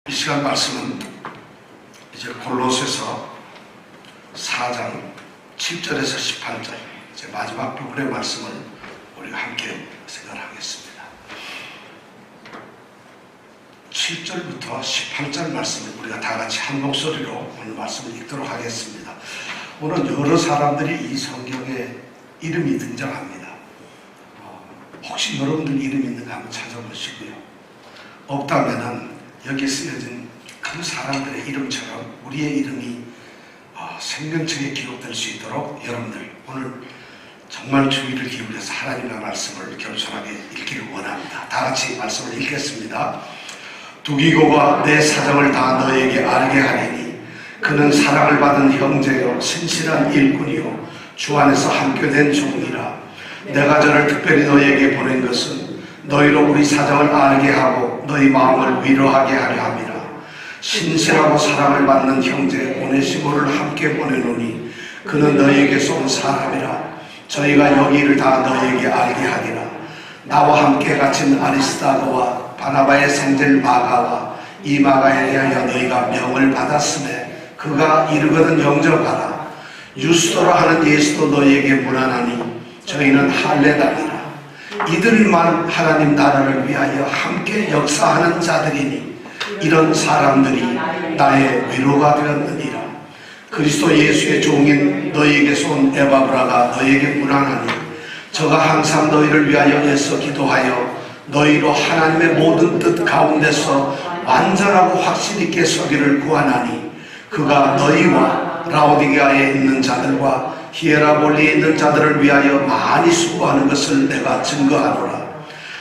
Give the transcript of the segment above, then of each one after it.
이 시간 말씀은 이제 골로새서 4장 7절에서 18절 이제 마지막 부분의 말씀을 우리가 함께 생각하겠습니다. 7절부터 18절 말씀을 우리가 다 같이 한 목소리로 오늘 말씀을 읽도록 하겠습니다. 오늘 여러 사람들이 이 성경에 이름이 등장합니다. 혹시 여러분들 이름이 있는가 한번 찾아보시고요. 없다면은 여기 쓰여진 그 사람들의 이름처럼 우리의 이름이 생명책에 기록될 수 있도록 여러분들 오늘 정말 주의를 기울여서 하나님의 말씀을 겸손하게 읽기를 원합니다. 다 같이 말씀을 읽겠습니다. 두기고가 내 사정을 다 너에게 알게 하리니 그는 사랑을 받은 형제요 신실한 일꾼이요 주 안에서 함께 된 종이라. 내가 저를 특별히 너에게 보낸 것은 너희로 우리 사정을 알게 하고 너희 마음을 위로하게 하려 함이라. 신실하고 사랑을 받는 형제 오네시모를 함께 보내노니 그는 너희에게서 온 사람이라. 저희가 여기를 다 너희에게 알게 하리라. 나와 함께 갇힌 아리스다고와 바나바의 생질 마가와 이 마가에 대하여 너희가 명을 받았음에 그가 이르거든 영접하라. 유스도라 하는 예수도 너희에게 무난하니 저희는 할례당이라. 이들만 하나님 나라를 위하여 함께 역사하는 자들이니 이런 사람들이 나의 위로가 되었느니라. 그리스도 예수의 종인 너희에게서 온 에바브라가 너희에게 무난하니 저가 항상 너희를 위하여 애써 기도하여 너희로 하나님의 모든 뜻 가운데서 완전하고 확신 있게 서기를 구하나니 그가 너희와 라오디게아에 있는 자들과 히에라볼리에 있는 자들을 위하여 많이 수고하는 것을 내가 증거하노라.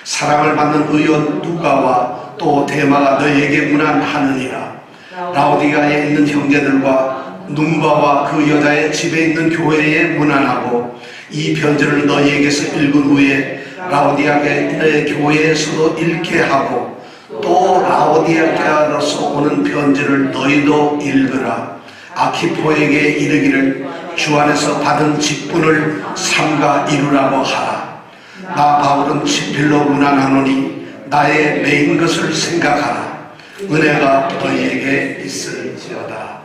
사랑을 받는 의원 누가와 또 데마가 너희에게 무난하느니라. 라오디게아에 있는 형제들과 num바와 그 여자의 집에 있는 교회에 무난하고 이 편지를 너희에게서 읽은 후에 라오디게아의 교회에서도 읽게 하고 또 라오디게아로서 오는 편지를 너희도 읽으라. 아키포에게 이르기를 주 안에서 받은 직분을 삼가 이루라고 하라. 나 바울은 친필로 무난하노니 나의 매인 것을 생각하라. 은혜가 너희에게 있을지어다.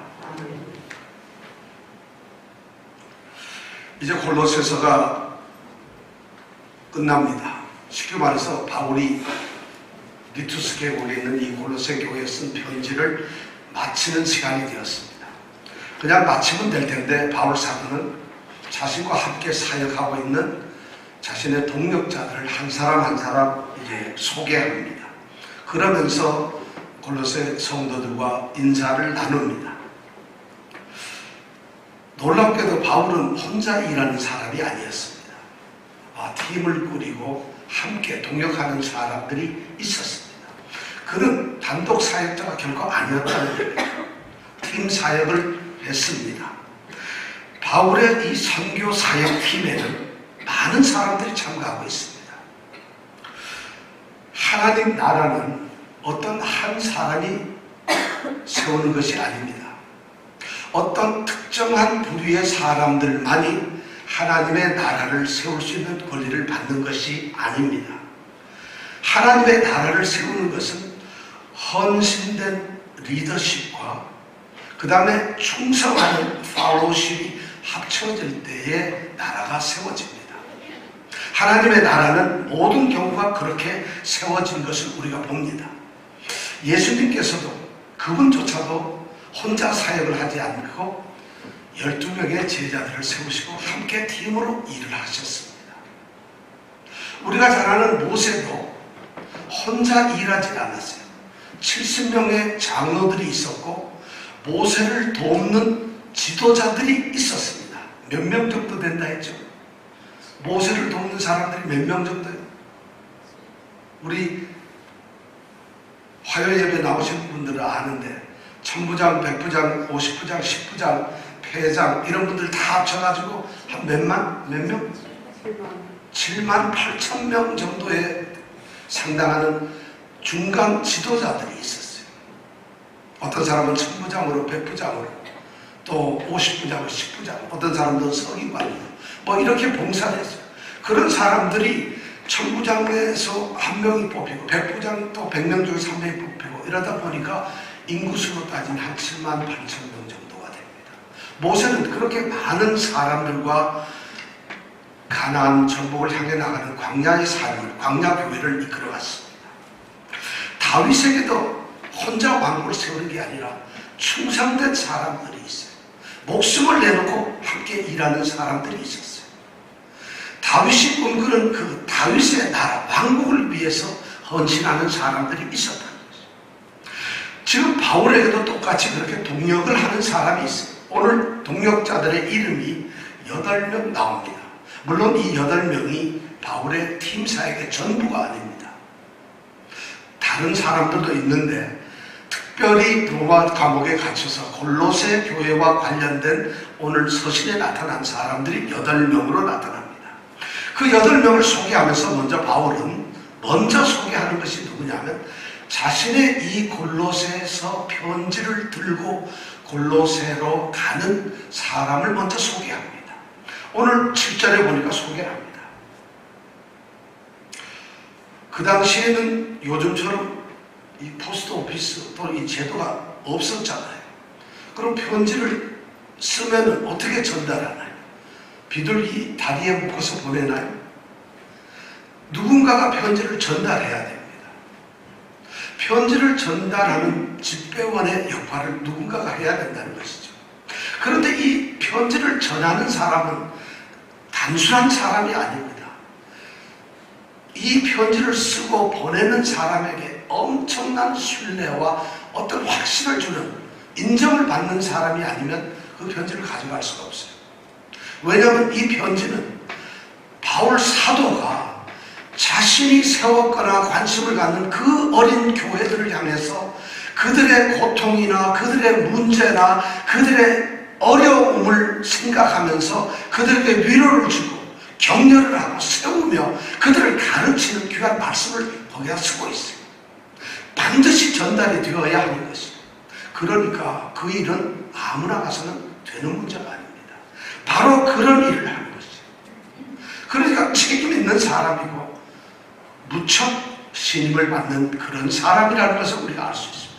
이제 골로새서가 끝납니다. 쉽게 말해서 바울이 리투스 계곡에 있는 이 골로새 교회에 쓴 편지를 마치는 시간이 되었습니다. 그냥 마치면 될 텐데 바울 사도는 자신과 함께 사역하고 있는 자신의 동력자들을 한 사람 한 사람 이제 소개합니다. 그러면서 골로새 성도들과 인사를 나눕니다. 놀랍게도 바울은 혼자 일하는 사람이 아니었습니다. 팀을 꾸리고 함께 동역하는 사람들이 있었습니다. 그는 단독 사역자가 결코 아니었다는 거예요. 팀 사역을 했습니다. 바울의 이 선교 사역 팀에는 많은 사람들이 참가하고 있습니다. 하나님 나라는 어떤 한 사람이 세우는 것이 아닙니다. 어떤 특정한 부류의 사람들만이 하나님의 나라를 세울 수 있는 권리를 받는 것이 아닙니다. 하나님의 나라를 세우는 것은 헌신된 리더십과 그 다음에 충성하는 팔로우십이 합쳐질 때에 나라가 세워집니다. 하나님의 나라는 모든 경우가 그렇게 세워진 것을 우리가 봅니다. 예수님께서도 그분조차도 혼자 사역을 하지 않고 12명의 제자들을 세우시고 함께 팀으로 일을 하셨습니다. 우리가 잘 아는 모세도 혼자 일하지 않았어요. 70명의 장로들이 있었고 모세를 돕는 지도자들이 있었습니다. 몇 명 정도 된다 했죠? 모세를 돕는 사람들이 몇 명 정도예요? 우리 화요예배 나오신 분들은 아는데 천부장, 백부장, 50부장, 10부장, 회장 이런 분들 다 합쳐가지고 한 몇 명? 7만 8천 명 정도의 상당하는 중간 지도자들이 있었어요. 어떤 사람은 천부장으로, 백부장으로, 또 50부장으로, 10부장, 어떤 사람들은 서기관으로 뭐 이렇게 봉사를 했어요. 그런 사람들이 천부장에서 한 명이 뽑히고 백부장 또 100명 중에 3명이 뽑히고 이러다 보니까 인구수로 따지면 한 7만 8천 명 정도가 됩니다. 모세는 그렇게 많은 사람들과 가나안 정복을 향해 나가는 광야의 삶을, 광야 교회를 이끌어갔습니다. 다윗에게도 혼자 왕국을 세우는 게 아니라 충성된 사람들이 있어요. 목숨을 내놓고 함께 일하는 사람들이 있었어요. 다윗이 꿈꾸는 그 다윗의 나라, 왕국을 위해서 헌신하는 사람들이 있었다는 거죠. 지금 바울에게도 똑같이 그렇게 동력을 하는 사람이 있어요. 오늘 동력자들의 이름이 8명 나옵니다. 물론 이 8명이 바울의 팀사역의 전부가 아닙니다. 다른 사람들도 있는데 특별히 로마 감옥에 갇혀서 골로새 교회와 관련된 오늘 서신에 나타난 사람들이 8명으로 나타납니다. 그 8명을 소개하면서 먼저 바울은 먼저 소개하는 것이 누구냐면 자신의 이 골로새서 편지를 들고 골로새로 가는 사람을 먼저 소개합니다. 오늘 7절에 보니까 소개를 합니다. 그 당시에는 요즘처럼 이 포스트 오피스 또 이 제도가 없었잖아요. 그럼 편지를 쓰면 어떻게 전달하나요? 비둘기 다리에 묶어서 보내나요? 누군가가 편지를 전달해야 됩니다. 편지를 전달하는 집배원의 역할을 누군가가 해야 된다는 것이죠. 그런데 이 편지를 전하는 사람은 단순한 사람이 아닙니다. 이 편지를 쓰고 보내는 사람에게 엄청난 신뢰와 어떤 확신을 주는, 인정을 받는 사람이 아니면 그 편지를 가져갈 수가 없어요. 왜냐하면 이 편지는 바울 사도가 자신이 세웠거나 관심을 갖는 그 어린 교회들을 향해서 그들의 고통이나 그들의 문제나 그들의 어려움을 생각하면서 그들에게 위로를 주고 격려를 하고 세우며 그들을 가르치는 귀한 말씀을 거기다 쓰고 있어요. 반드시 전달이 되어야 하는 것이에요. 그러니까 그 일은 아무나 가서는 되는 문제가 아닙니다. 바로 그런 일을 하는 것이죠. 그러니까 책임 있는 사람이고 무척 신임을 받는 그런 사람이라는 것을 우리가 알 수 있습니다.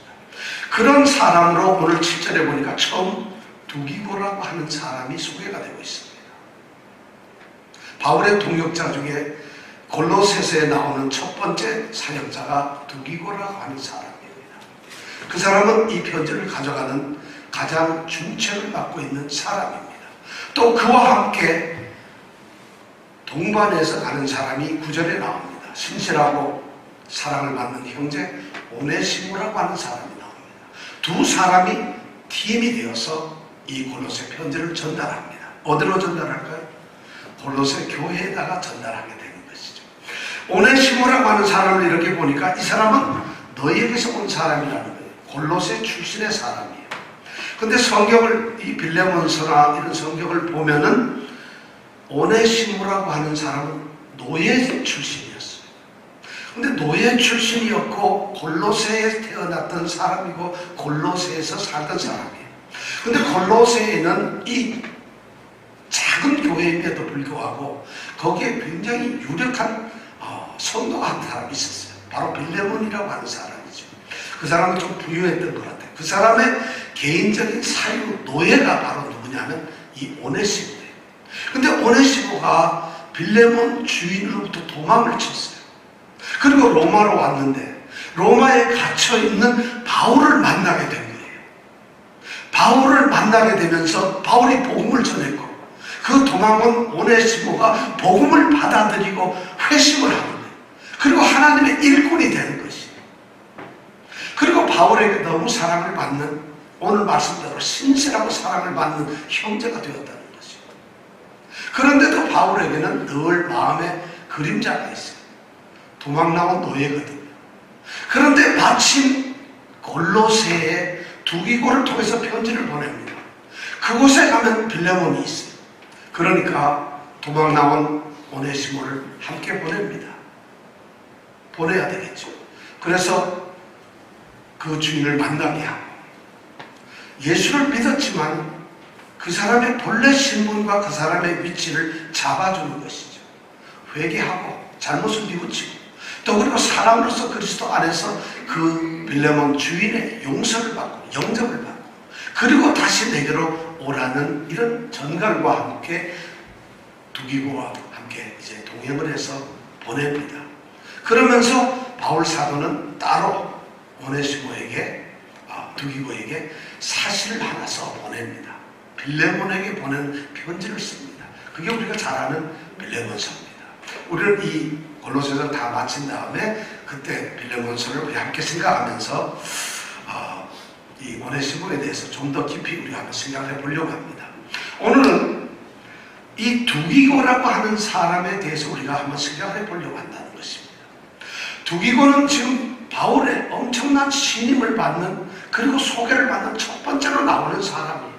그런 사람으로 오늘 7절에 보니까 처음 두기고라고 하는 사람이 소개가 되고 있습니다. 바울의 동역자 중에 골로새서에 나오는 첫 번째 사역자가 두기고라고 하는 사람입니다. 그 사람은 이 편지를 가져가는 가장 중책을 맡고 있는 사람입니다. 또 그와 함께 동반해서 가는 사람이 9절에 나옵니다. 신실하고 사랑을 받는 형제 오네시모라고 하는 사람이 나옵니다. 두 사람이 팀이 되어서 이 골로새 편지를 전달합니다. 어디로 전달할까요? 골로새 교회에다가 전달하게 되는 것이죠. 오네시모라고 하는 사람을 이렇게 보니까 이 사람은 너희에게서 온 사람이라는 거예요. 골로새 출신의 사람이에요. 근데 성경을, 이 빌레몬서나 이런 성경을 보면은 오네시모라고 하는 사람은 노예 출신이었어요. 근데 노예 출신이었고 골로새에 태어났던 사람이고 골로새에서 살던 사람이에요. 근데 골로새에는 이 작은 교회임에도 불구하고 거기에 굉장히 유력한 성도가 한 사람이 있었어요. 바로 빌레몬이라고 하는 사람이죠. 그 사람은 좀 부유했던 것 같아요. 그 사람의 개인적인 사유 노예가 바로 누구냐면 이 오네시모예요. 근데 오네시모가 빌레몬 주인으로부터 도망을 쳤어요. 그리고 로마로 왔는데 로마에 갇혀있는 바울을 만나게 된 거예요. 바울을 만나게 되면서 바울이 복음을 전했고 그 도망온 오네시모가 복음을 받아들이고 회심을 하는 거예요. 그리고 하나님의 일꾼이 되는 것이에요. 그리고 바울에게 너무 사랑을 받는, 오늘 말씀대로 신실하고 사랑을 받는 형제가 되었다는 것이죠. 그런데도 바울에게는 늘 마음에 그림자가 있어요. 도망 나온 노예거든요. 그런데 마침 골로새에 두기고를 통해서 편지를 보냅니다. 그곳에 가면 빌레몬이 있어요. 그러니까 도망 나온 오네시모를 함께 보냅니다. 보내야 되겠죠. 그래서 그 주인을 만나게 하고 예수를 믿었지만 그 사람의 본래 신분과 그 사람의 위치를 잡아주는 것이죠. 회개하고 잘못을 뉘우치고 또 그리고 사람으로서 그리스도 안에서 그 빌레몬 주인의 용서를 받고 영접을 받고 그리고 다시 내게로 오라는 이런 전갈과 함께 두기고와 함께 이제 동행을 해서 보냅니다. 그러면서 바울 사도는 따로 오네시모에게 두기고에게 사실을 하나 써 보냅니다. 빌레몬에게 보내는 편지를 씁니다. 그게 우리가 잘 아는 빌레몬서입니다. 우리는 이 골로새서 다 마친 다음에 그때 빌레몬서를 우리 함께 생각하면서 이 오네시모에 대해서 좀 더 깊이 우리가 한번 생각해 보려고 합니다. 오늘은 이 두기고라고 하는 사람에 대해서 우리가 한번 생각해 보려고 한다는 것입니다. 두기고는 지금 바울의 엄청난 신임을 받는 그리고 소개를 받는 첫 번째로 나오는 사람이에요.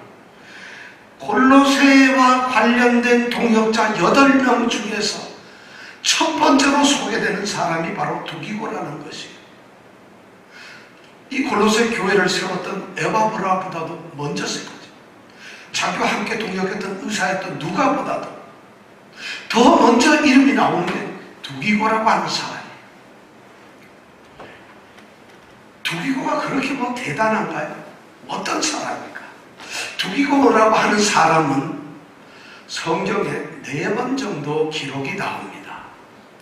골로새와 관련된 동역자 8명 중에서 첫 번째로 소개되는 사람이 바로 두기고라는 것이에요. 이 골로새 교회를 세웠던 에바브라보다도 먼저 쓴 거죠. 자기와 함께 동역했던 의사였던 누가보다도 더 먼저 이름이 나오는 게 두기고라고 하는 사람이에요. 두기고가 그렇게 뭐 대단한가요? 어떤 사람입니까? 두기고라고 하는 사람은 성경에 4번 정도 기록이 나옵니다.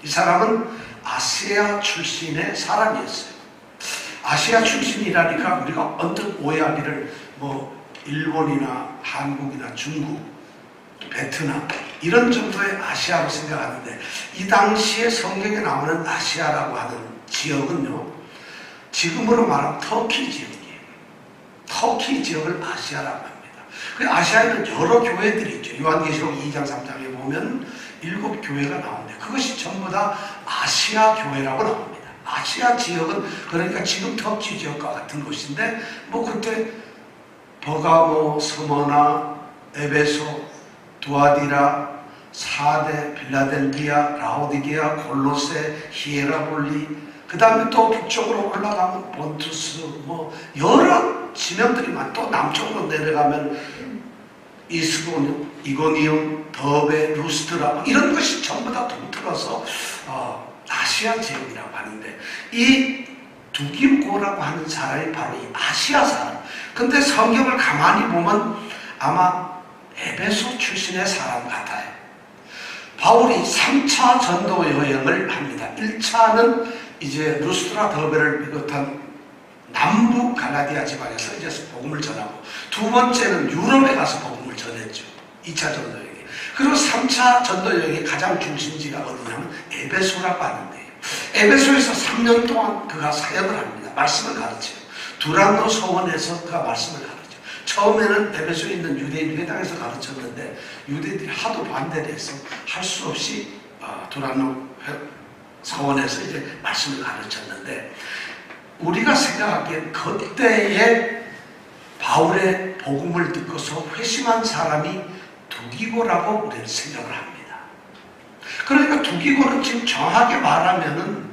이 사람은 아시아 출신의 사람이었어요. 아시아 출신이라니까 우리가 언뜻 오해하기를 뭐 일본이나 한국이나 중국, 베트남 이런 정도의 아시아로 생각하는데 이 당시에 성경에 나오는 아시아라고 하는 지역은요, 지금으로 말하면 터키 지역이에요. 터키 지역을 아시아라고 합니다. 그 아시아에는 여러 교회들이 있죠. 요한계시록 2장 3장에 보면 7교회가 나오는데 그것이 전부 다 아시아 교회라고 나옵니다. 아시아 지역은 그러니까 지금 터키 지역과 같은 곳인데 뭐 그때 버가모, 스모나, 에베소, 두아디라, 사데, 빌라델비아, 라오디게아, 골로새, 히에라볼리, 그 다음에 또 북쪽으로 올라가면 본투스, 뭐 여러 지명들이 많아. 또 남쪽으로 내려가면 이고니움, 더베, 루스트라 이런 것이 전부 다 통틀어서 아시아 지역이라고 하는데 이 두기고라고 하는 사람이 바로 이 아시아 사람. 근데 성경을 가만히 보면 아마 에베소 출신의 사람 같아요. 바울이 3차 전도 여행을 합니다. 1차는 이제 루스트라 더베를 비롯한 남부 갈라디아 지방에서 이제 복음을 전하고, 두 번째는 유럽에 가서 복음을 전했죠. 2차 전도 여행. 그리고 3차 전도 여행의 가장 중심지가 어디냐면 에베소라고 하는데요. 에베소에서 3년 동안 그가 사역을 합니다. 말씀을 가르쳐요. 두란노 서원에서 그가 말씀을 가르쳐요. 처음에는 에베소에 있는 유대인 회당에서 가르쳤는데 유대인들이 하도 반대를 해서 할 수 없이 두란노 서원에서 이제 말씀을 가르쳤는데, 우리가 생각하기엔 그때의 바울의 복음을 듣고서 회심한 사람이 두기고라고 우리는 생각을 합니다. 그러니까 두기고는 지금 정확하게 말하면은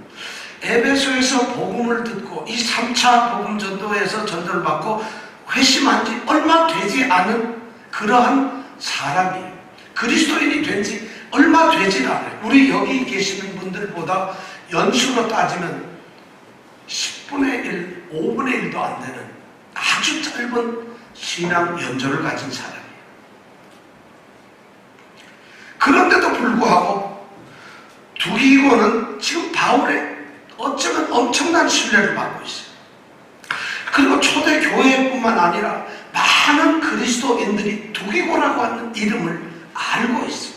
에베소에서 복음을 듣고 이 3차 복음 전도에서 전도를 받고 회심한 지 얼마 되지 않은 그러한 사람이 그리스도인이 된 지 얼마 되지 않아요. 우리 여기 계시는 분들보다 연수로 따지면 10분의 1, 5분의 1도 안 되는 아주 짧은 신앙 연조를 가진 사람이에요. 그런데도 불구하고 두기고는 지금 바울의 어쩌면 엄청난 신뢰를 받고 있어요. 그리고 초대 교회뿐만 아니라 많은 그리스도인들이 두기고라고 하는 이름을 알고 있어요.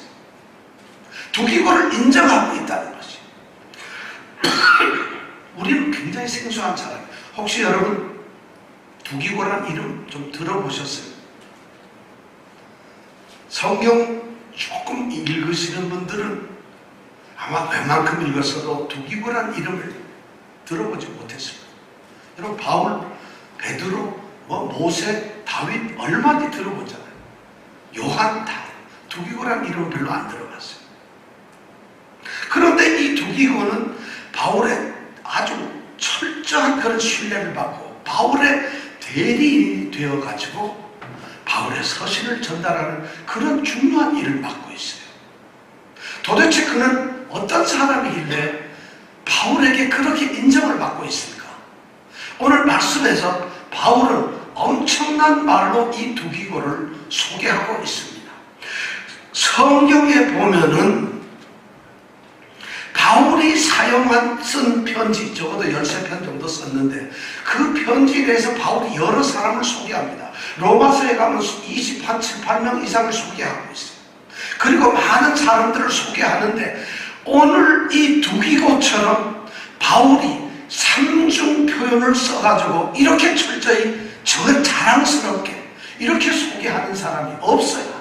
두기고를 인정하고 있다는 것이. 우리는 굉장히 생소한 사람이에요. 혹시 여러분 두기고라는 이름 좀 들어보셨어요? 성경 조금 읽으시는 분들은 아마 웬만큼 읽었어도 두기고라는 이름을 들어보지 못했습니다. 여러분 바울, 베드로, 모세, 다윗 얼마나 들어보잖아요. 요한 다 두기고라는 이름은 별로 안 들어봤어요. 그런데 이 두기고는 바울의 아주 철저한 그런 신뢰를 받고 바울의 대리인이 되어가지고 바울의 서신을 전달하는 그런 중요한 일을 맡고 있어요. 도대체 그는 어떤 사람이길래 바울에게 말씀에서 바울은 엄청난 말로 이 두기고를 소개하고 있습니다. 성경에 보면은 바울이 쓴 편지, 적어도 13편 정도 썼는데 그 편지 내에서 바울이 여러 사람을 소개합니다. 로마서에 가면 28명 이상을 소개하고 있어요. 그리고 많은 사람들을 소개하는데 오늘 이 두기고처럼 바울이 삼중 표현을 써가지고 이렇게 철저히 자랑스럽게 이렇게 소개하는 사람이 없어요.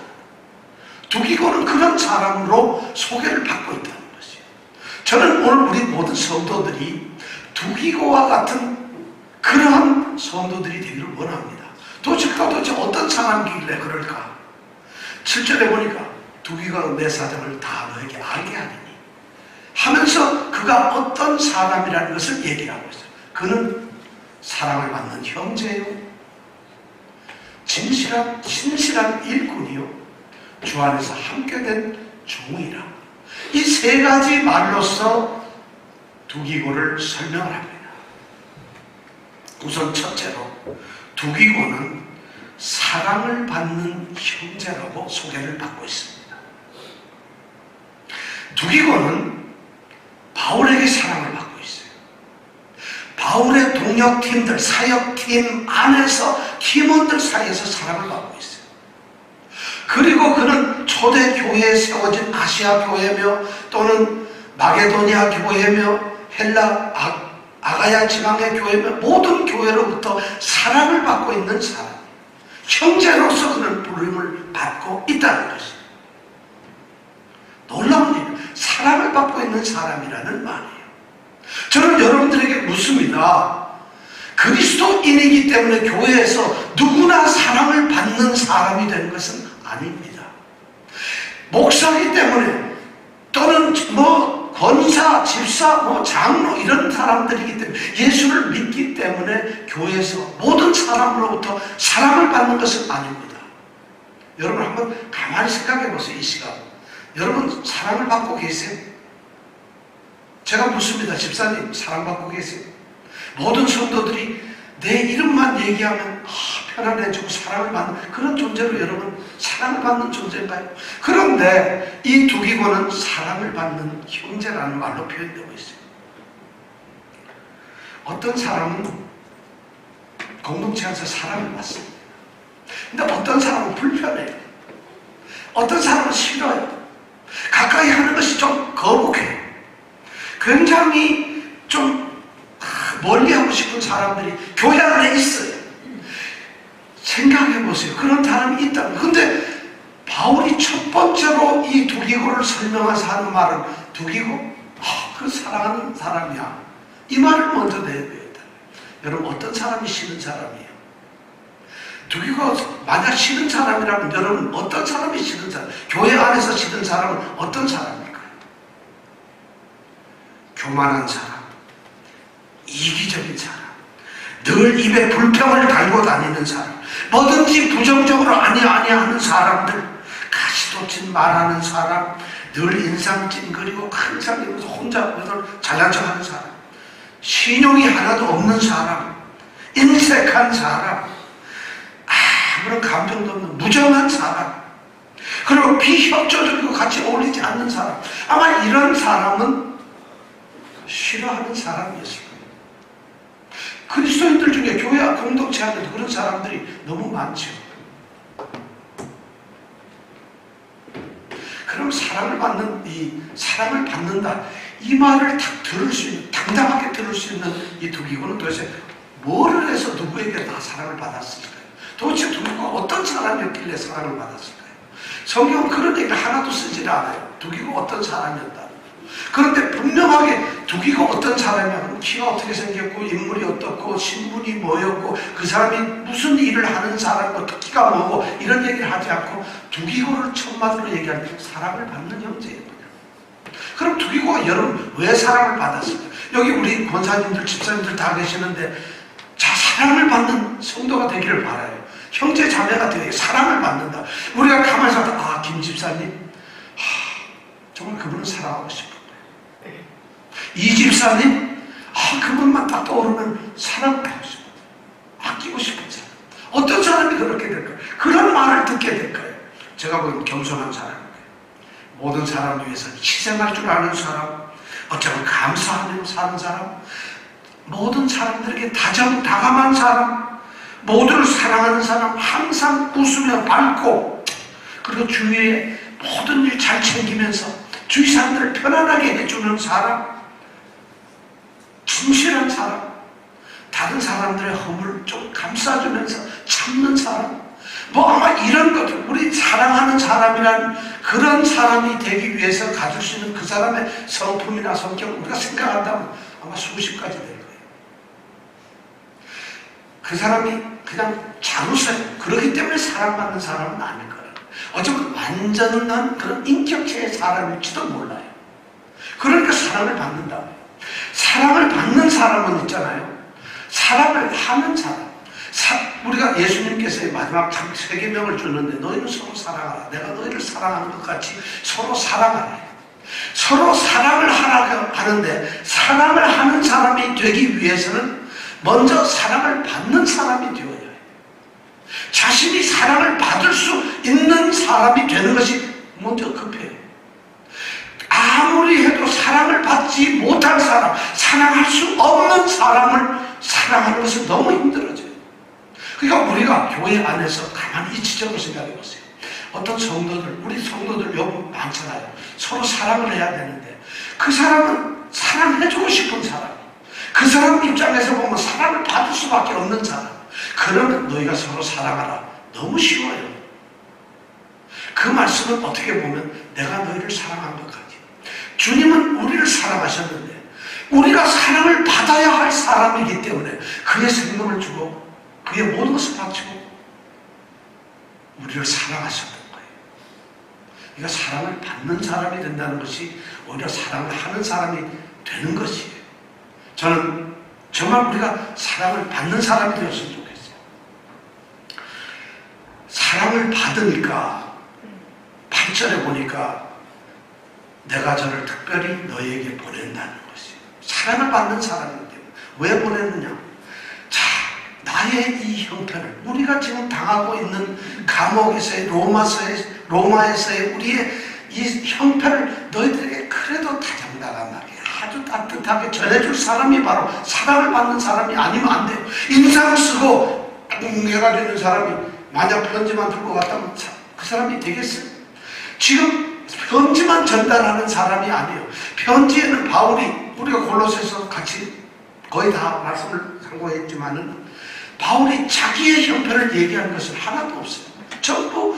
두기고는 그런 사람으로 소개를 받고 있다는 것이에요. 저는 오늘 우리 모든 성도들이 두기고와 같은 그러한 성도들이 되기를 원합니다. 도대체 어떤 사람이길래 그럴까? 7절에 보니까 두기고가 내 사정을 다 너에게 알게 하리니 하면서 그가 어떤 사람이라는 것을 얘기하고 있어요. 그는 사랑을 받는 형제요, 신실한 일꾼이요, 주 안에서 함께 된 종이라. 이 세 가지 말로서 두기고를 설명을 합니다. 우선 첫째로 두기고는 사랑을 받는 형제라고 소개를 받고 있습니다. 두기고는 바울에게 사랑을 받고 있어요. 바울의 동역팀들, 사역팀 안에서 팀원들 사이에서 사랑을 받고 있어요. 그리고 그는 초대 교회에 세워진 아시아 교회며 또는 마게도니아 교회며 헬라 아가야 지방의 교회며 모든 교회로부터 사랑을 받고 있는 사람, 형제로서 그는 부름을 받고 있다는 것이에요. 놀라운 일, 사랑을 받고 있는 사람이라는 말이에요. 저는 여러분들에게 묻습니다. 그리스도인이기 때문에 교회에서 누구나 사랑을 받는 사람이 되는 것은 아닙니다. 목사이기 때문에 또는 권사, 집사, 장로 이런 사람들이기 때문에 예수를 믿기 때문에 교회에서 모든 사람으로부터 사랑을 받는 것은 아닙니다. 여러분 한번 가만히 생각해 보세요. 이 시간 여러분 사랑을 받고 계세요? 제가 묻습니다. 집사님 사랑받고 계세요? 모든 성도들이 내 이름만 얘기하면 편안해지고 사랑을 받는 그런 존재로 여러분 사랑을 받는 존재인가요? 그런데 이 두기고는 사랑을 받는 형제라는 말로 표현되고 있어요. 어떤 사람은 공동체 안에서 사랑을 받습니다. 근데 어떤 사람은 불편해요. 어떤 사람은 싫어요. 가까이 하는 것이 좀 거북해요. 굉장히 좀 멀리하고 싶은 사람들이 교회 안에 있어요. 생각해 보세요. 그런 사람이 있다. 근데 바울이 첫 번째로 이 두기고를 설명해서 하는 말은 두기고? 그 사랑하는 사람이야. 이 말을 먼저 내야 됩니다. 여러분 어떤 사람이 싫은 사람이에요? 두기고 만약 싫은 사람이라면 여러분 어떤 사람이 싫은 사람? 교회 안에서 싫은 사람은 어떤 사람일까요? 교만한 사람, 이기적인 사람, 늘 입에 불평을 달고 다니는 사람, 뭐든지 부정적으로 아니야 하는 사람들, 가시돋친 말하는 사람, 늘 인상 찡그리고 항상 이러면서 혼자 잘난 척하는 사람, 신용이 하나도 없는 사람, 인색한 사람, 아무런 감정도 없는 무정한 사람, 그리고 비협조적이고 같이 어울리지 않는 사람, 아마 이런 사람은 싫어하는 사람이었을 거예요. 그리스도인들 중에 교회 공동체 안에도 그런 사람들이 너무 많죠. 그럼 사랑을 받는다 이 말을 딱 들을 수 있는, 당당하게 들을 수 있는 이 두기고는 도대체 뭐를 해서 누구에게 다 사랑을 받았을까요? 도대체 두기고가 어떤 사람이었길래 사랑을 받았을까요? 성경은 그런 얘기를 하나도 쓰질 않아요. 두기고가 어떤 사람이었다. 그런데 분명하게 두기고 어떤 사람이냐면 키가 어떻게 생겼고 인물이 어떻고 신분이 뭐였고 그 사람이 무슨 일을 하는 사람이고 특기가 뭐고 이런 얘기를 하지 않고 두기고를 첫마디로 얘기하는 사랑을 받는 형제예요. 그럼 두기고가 여러분 왜 사랑을 받았을까요? 여기 우리 권사님들 집사님들 다 계시는데 사랑을 받는 성도가 되기를 바라요. 형제 자매가 되게 사랑을 받는다. 우리가 가만히 있어도 김 집사님 정말 그분을 사랑하고 싶어요. 이 집사님, 그분만 딱 떠오르면 사랑하고 싶어요. 제가 보기엔 겸손한 사람이에요. 모든 사람을 위해서 희생할 줄 아는 사람, 어쩌면 감사하며 사는 사람, 모든 사람들에게 다정다감한 사람, 모두를 사랑하는 사람, 항상 웃으며 밝고, 그리고 주위에 모든 일 잘 챙기면서 주위 사람들을 편안하게 해주는 사람, 진실한 사람, 다른 사람들의 허물을 좀 감싸주면서 참는 사람, 뭐 아마 이런 것들, 우리 사랑하는 사람이란 그런 사람이 되기 위해서 가질 수 있는 그 사람의 성품이나 성격을 우리가 생각한다면 아마 수십 가지 될 거예요. 그 사람이 그냥 잘 웃어요. 그렇기 때문에 사랑받는 사람은 아닐 거예요. 어쩌면 완전한 그런 인격체의 사람일지도 몰라요. 그러니까 사랑을 받는다. 사랑을 받는 사람은 있잖아요. 사랑을 하는 사람. 우리가 예수님께서 마지막 참 세계명을 주는데 너희는 서로 사랑하라. 내가 너희를 사랑하는 것 같이 서로 사랑하라. 서로 사랑을 하라고 하는데 사랑을 하는 사람이 되기 위해서는 먼저 사랑을 받는 사람이 되어야 해요. 자신이 사랑을 받을 수 있는 사람이 되는 것이 먼저 급해요. 아무리 해도 사랑을 받지 못한 사람, 사랑할 수 없는 사람을 사랑하는 것은 너무 힘들어져요. 그러니까 우리가 교회 안에서 가만히 이 지점을 생각해 보세요. 어떤 성도들, 우리 성도들 여러분 많잖아요. 서로 사랑을 해야 되는데 그 사람은 사랑해주고 싶은 사람, 그 사람 입장에서 보면 사랑을 받을 수밖에 없는 사람. 그러면 너희가 서로 사랑하라. 너무 쉬워요. 그 말씀은 어떻게 보면 내가 너희를 사랑한 것 같아요. 주님은 우리를 사랑하셨는데 우리가 사랑을 받아야 할 사람이기 때문에 그의 생명을 주고 그의 모든 것을 바치고 우리를 사랑하셨던 거예요. 그러니까 사랑을 받는 사람이 된다는 것이 오히려 사랑을 하는 사람이 되는 것이에요. 저는 정말 우리가 사랑을 받는 사람이 되었으면 좋겠어요. 사랑을 받으니까 8절에 보니까 내가 저를 특별히 너에게 보낸다는 것이에요. 사랑을 받는 사람이기 때문에. 왜 보냈느냐? 자, 나의 이 형편을, 우리가 지금 당하고 있는 감옥에서의 로마에서의 우리의 이 형편을 너희들에게 그래도 다정다감하게 아주 따뜻하게 전해줄 사람이 바로 사랑을 받는 사람이 아니면 안 돼요. 인상 쓰고 뭉개가 되는 사람이 만약 편지만 들고 갔다면 그 사람이 되겠어요? 지금 편지만 전달하는 사람이 아니에요. 편지에는 바울이, 우리가 골로새서 같이 거의 다 말씀을 상고했지만은 바울이 자기의 형편을 얘기한 것은 하나도 없어요. 전부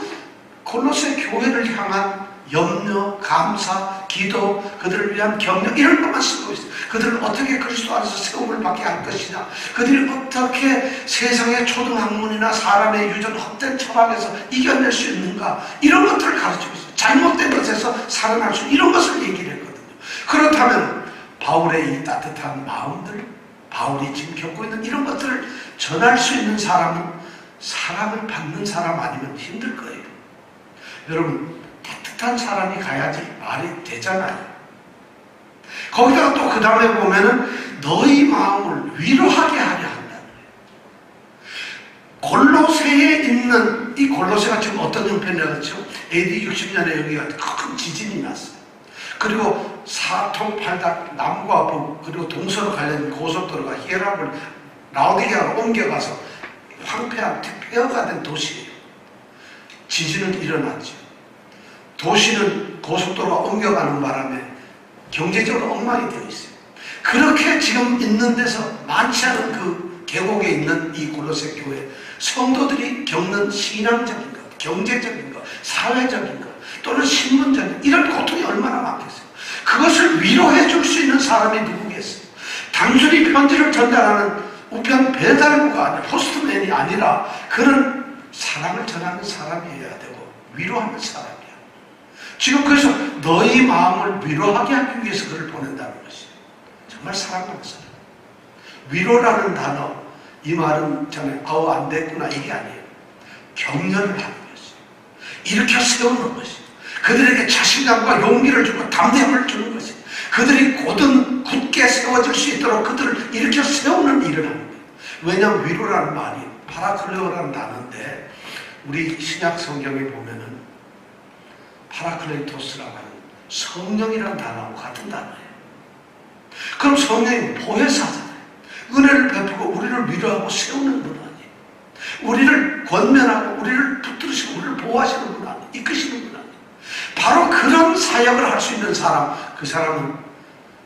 골로새 교회를 향한 염려, 감사, 기도, 그들을 위한 격려 이런 것만 쓰고 있어요. 그들을 어떻게 그리스도 안에서 세움을 받게 할 것이냐, 그들이 어떻게 세상의 초등학문이나 사람의 유전 헛된 철학에서 이겨낼 수 있는가, 이런 것들을 가르치고 있어요. 잘못된 것에서 살아날 수, 이런 것을 얘기를 했거든요. 그렇다면 바울의 이 따뜻한 마음들, 바울이 지금 겪고 있는 이런 것들을 전할 수 있는 사람은 사랑을 받는 사람 아니면 힘들 거예요. 여러분, 따뜻한 사람이 가야지 말이 되잖아요. 거기다가 또 그 다음에 보면은 너희 마음을 위로하게 하려 한다는 거예요. 골로새에 있는 이 골로새가 지금 어떤 형편이었죠? AD 60년에 여기가 큰 지진이 났어요. 그리고 사통팔달 남과 북 그리고 동서로 관련 고속도로가 히에라를 라오디게아로 옮겨가서 황폐한 폐허가 된 도시예요. 지진은 일어났죠. 도시는 고속도로가 옮겨가는 바람에 경제적으로 엉망이 되어 있어요. 그렇게 지금 있는 데서 많지 않은 그 계곡에 있는 이 골로새 교회 성도들이 겪는 신앙적인 것, 경제적인 것, 사회적인 것 또는 신분적인 이런 고통이 얼마나 많겠어요. 그것을 위로해 줄 수 있는 사람이 누구겠어요? 단순히 편지를 전달하는 우편 배달부가 아니라 포스트맨이 아니라 그런 사랑을 전하는 사람이어야 되고 위로하는 사람이야. 지금 그래서 너희 마음을 위로하게 하기 위해서 그를 보낸다는 것이에요. 정말 사랑하는 사람. 위로라는 단어, 이 말은 전에 아우 안 됐구나 이게 아니에요. 격려를 하는 것이에요. 일으켜 세우는 것이에요. 그들에게 자신감과 용기를 주고 담대함을 주는 것이에요. 그들이 굳게 세워질 수 있도록 그들을 일으켜 세우는 일을 하는 거예요. 왜냐하면 위로라는 말이 파라클레오라는 단어인데 우리 신약 성경에 보면은 파라클레이토스라고 하는 성령이라는 단어하고 같은 단어예요. 그럼 성령이 보혜사잖아요. 은혜를 베푸고 우리를 위로하고 세우는 분 아니에요. 우리를 권면하고 우리를 붙들으시고 우리를 보호하시는 분 아니에요. 이끄시는 분 아니에요. 바로 그런 사역을 할 수 있는 사람, 그 사람은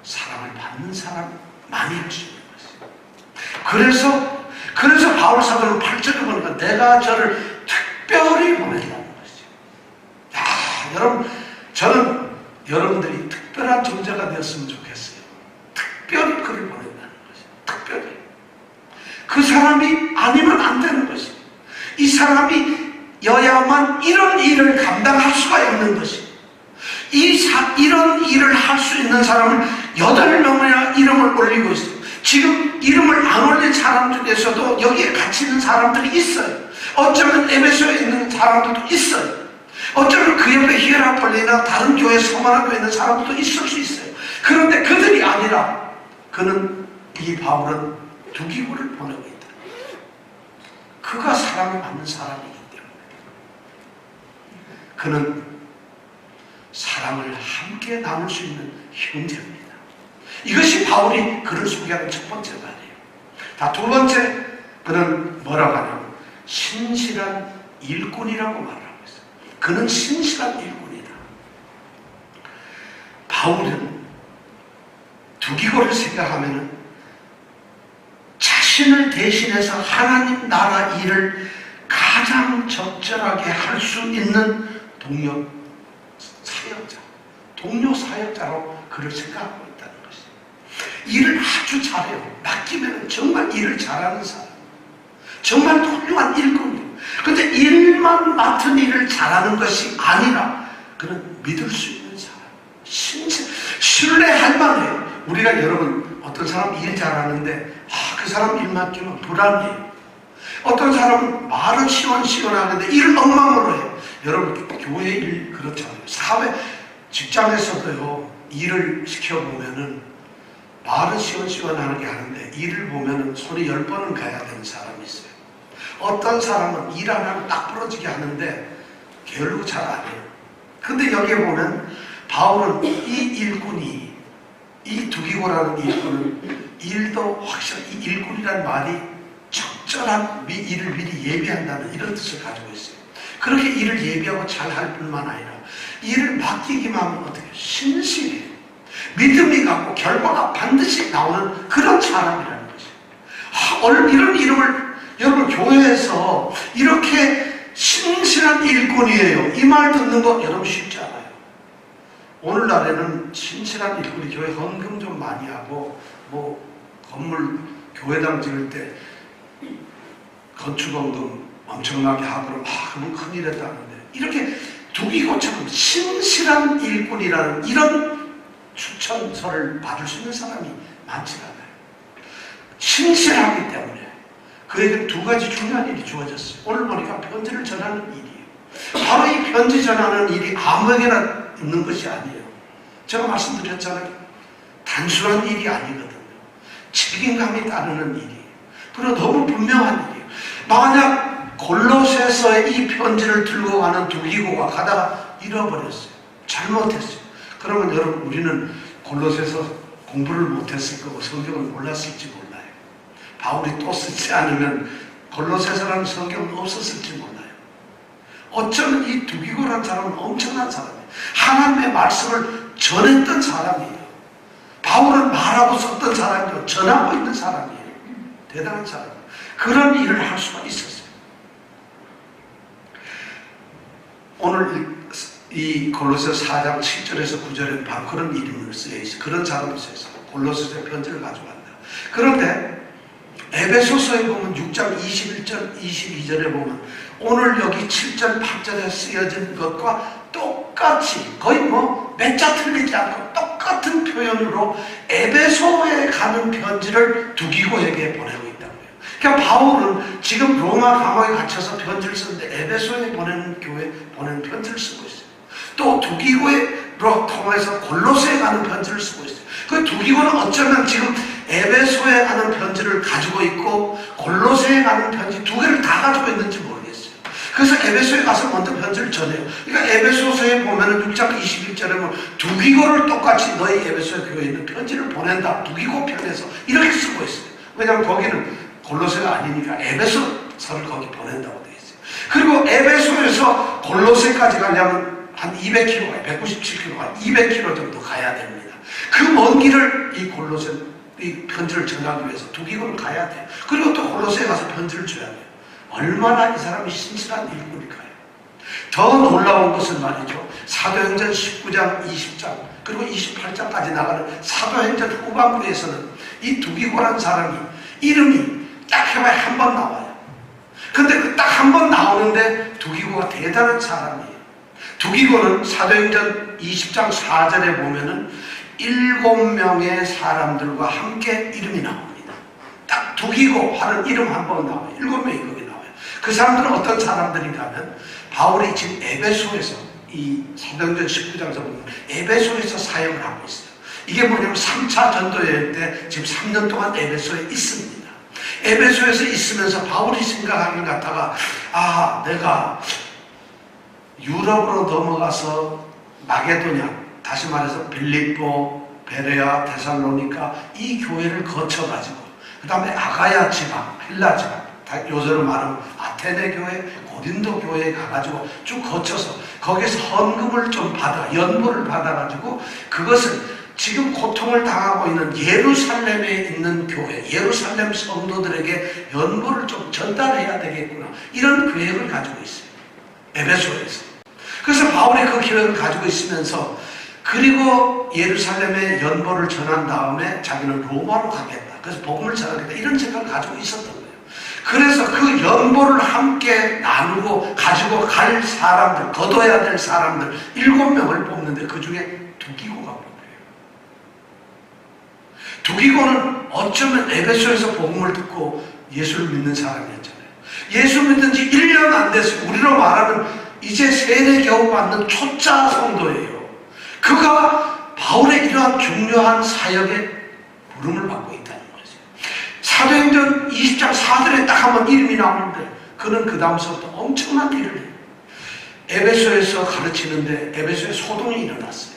사랑을 받는 사람만이 할 수 있는 것이에요. 그래서 바울 사도는 8절에 보니까 내가 저를 특별히 보낸다는 것이죠. 여러분, 저는 여러분들이 특별한 존재가 되었으면 좋겠어요. 특별히 그를 보낸다는 것이죠. 특별히. 그 사람이 아니면 안 되는 것이죠. 이 사람이여야만 이런 일을 감당할 수가 있는 것이죠. 이런 일을 할 수 있는 사람은 8명이나 이름을 올리고 있어요. 지금 이름을 안 올린 사람 중에서도 여기에 같이 있는 사람들이 있어요. 어쩌면 에베소에 있는 사람들도 있어요. 어쩌면 그 옆에 히에라폴리나 다른 교회 서만하고 있는 사람들도 있을 수 있어요. 그런데 그들이 아니라 이 바울은 두기고를 보내고 있다. 그가 사랑을 받는 사람이기 때문에 그는 사랑을 함께 나눌 수 있는 형제입니다. 이것이 바울이 그를 소개하는 첫 번째 말이에요. 두 번째, 그는 뭐라고 하냐면 신실한 일꾼이라고 말하고 있어요. 그는 신실한 일꾼이다. 바울은 두기고를 생각하면 자신을 대신해서 하나님 나라 일을 가장 적절하게 할 수 있는 동료 사역자로 그를 생각하고 있다는 것이죠. 일을 아주 잘해요. 맡기면 정말 일을 잘하는 사람, 정말 훌륭한 일꾼이에요. 그런데 일만 맡은 일을 잘하는 것이 아니라 그는 믿을 수 있는 사람, 신뢰할 만해요. 우리가 여러분 어떤 사람 일 잘하는데 그 사람 일 맡기면 불안해요. 어떤 사람은 말은 시원시원하는데 일을 엉망으로 해요. 여러분 교회 일 그렇잖아요. 사회 직장에서도요, 일을 시켜보면은 말은 시원시원하게 하는데 일을 보면은 손이 10번은 가야 되는 사람이 있어요. 어떤 사람은 일 안 하면 딱 부러지게 하는데 게으르고 잘 안 해요. 근데 여기에 보면 바울은 이 일꾼이, 이 두기고라는 일꾼은 일도 확실히 이 일꾼이라는 말이 적절한 일을 미리 예비한다는 이런 뜻을 가지고 있어요. 그렇게 일을 예비하고 잘 할 뿐만 아니라 일을 맡기기만 하면 어떻게 신실해요. 믿음이 갖고 결과가 반드시 나오는 그런 사람이라는 것이에요. 이런 이름을 여러분 교회에서 이렇게 신실한 일꾼이에요. 이 말 듣는 거 여러분 쉽지 않아요. 오늘날에는 신실한 일꾼이 교회 헌금 좀 많이 하고 건물 교회당 지을 때 건축원금 엄청나게 하고 그러면 큰일 했다는데 이렇게 두기고처럼 신실한 일꾼이라는 이런 추천서를 받을 수 있는 사람이 많지 않아요. 신실하기 때문에 그에게 2가지 중요한 일이 주어졌어요. 오늘 보니까 편지를 전하는 일이에요. 바로 이 편지 전하는 일이 아무에게나 있는 것이 아니에요. 제가 말씀드렸잖아요. 단순한 일이 아니거든요. 책임감이 따르는 일이에요. 그리고 너무 분명한 일이에요. 만약 골로새서의 이 편지를 들고 가는 두기고가 가다가 잃어버렸어요. 잘못했어요. 그러면 여러분 우리는 골로새서 공부를 못했을 거고 성경을 몰랐을지 몰라요. 바울이 또 쓰지 않으면 골로새서라는 성경은 없었을지 몰라요. 어쩌면 이 두기고라는 사람은 엄청난 사람이에요. 하나님의 말씀을 전했던 사람이에요. 바울은 말하고 썼던 사람이고 전하고 있는 사람이에요. 대단한 사람이에요. 그런 일을 할 수가 있었어요. 오늘 이 골로새 4장 7절에서 9절에 바로 그런 이름을 쓰여 있어요. 그런 사람을 쓰여 있어요. 골로새서 편지를 가져간다. 그런데 에베소서에 보면 6장 21절 22절에 보면 오늘 여기 7절 8절에 쓰여진 것과 똑같이 거의 몇 자 틀리지 않고 똑같은 표현으로 에베소에 가는 편지를 두기고에게 보내고 있다고요. 그러니까 바울은 지금 로마 감옥에 갇혀서 편지를 쓰는데 에베소에 보내는 교회 보내는 편지를 쓰고 있어요. 또 두기고로 통해서 골로새에 가는 편지를 쓰고 있어요. 그 두기고는 어쩌면 지금 에베소에 가는 편지를 가지고 있고 골로새에 가는 편지 2개를 다 가지고 있는지 모르겠어요. 그 그래서 에베소에 가서 먼저 편지를 전해요. 그러니까 에베소서에 보면은 6장 21절에 보면 두기고를 똑같이 너희 에베소 교회에 있는 편지를 보낸다. 두기고 편에서 이렇게 쓰고 있어요. 왜냐하면 거기는 골로새가 아니니까 에베소서를 거기 보낸다고 되어 있어요. 그리고 에베소에서 골로새까지 가려면 한 200km, 197km, 200km 정도 가야 됩니다. 그 먼 길을 이 골로새 이 편지를 전하기 위해서 두기고를 가야 돼요. 그리고 또 골로새에 가서 편지를 줘야 돼요. 얼마나 이 사람이 신실한 일꾼일까요? 더 놀라운 것은 말이죠. 사도행전 19장, 20장 그리고 28장까지 나가는 사도행전 후반부에서는 이 두기고라는 사람이 이름이 딱 해봐야 한 번 나와요. 근데 그 딱 한 번 나오는데 두기고가 대단한 사람이에요. 두기고는 사도행전 20장 4절에 보면은 7명의 사람들과 함께 이름이 나옵니다. 딱 두기고 하는 이름 한 번 나와요. 7명이 거기 나와요. 그 사람들은 어떤 사람들인가 하면 바울이 지금 에베소에서 이 사도행전 19장에서 보면 에베소에서 사역을 하고 있어요. 이게 뭐냐면 3차 전도여행 때 지금 3년 동안 에베소에 있습니다. 에베소에서 있으면서 바울이 생각하는 것 같다가 내가 유럽으로 넘어가서 마게도냐, 다시 말해서 빌립보, 베레아, 데살로니가 이 교회를 거쳐가지고 그 다음에 아가야 지방, 헬라 지방, 요새로 말하면 아테네 교회, 고린도 교회에 가가지고 쭉 거쳐서 거기서 헌금을 좀 받아, 연보를 받아가지고 그것을 지금 고통을 당하고 있는 예루살렘에 있는 교회, 예루살렘 성도들에게 연보를 좀 전달해야 되겠구나. 이런 계획을 가지고 있어요. 에베소에서. 그래서 바울이 그 계획을 가지고 있으면서 그리고 예루살렘에 연보를 전한 다음에 자기는 로마로 가겠다. 그래서 복음을 전하겠다. 이런 생각을 가지고 있었던 거예요. 그래서 그 연보를 함께 나누고 가지고 갈 사람들, 거둬야 될 사람들 7명을 뽑는데 그 중에 두기고가 뽑혀요. 두기고는 어쩌면 에베소에서 복음을 듣고 예수를 믿는 사람이었잖아요. 예수 믿은 지 1년 안 됐어요. 우리로 말하면 이제 세례 겨우 받는 초짜 성도예요. 그가 바울의 이러한 중요한 사역에 부름을 받고 있다는 거죠. 사도행전 20장 4절에 딱 한번 이름이 나오는데 그는 그 다음서부터 엄청난 일을 해요. 에베소에서 가르치는데 에베소에 소동이 일어났어요.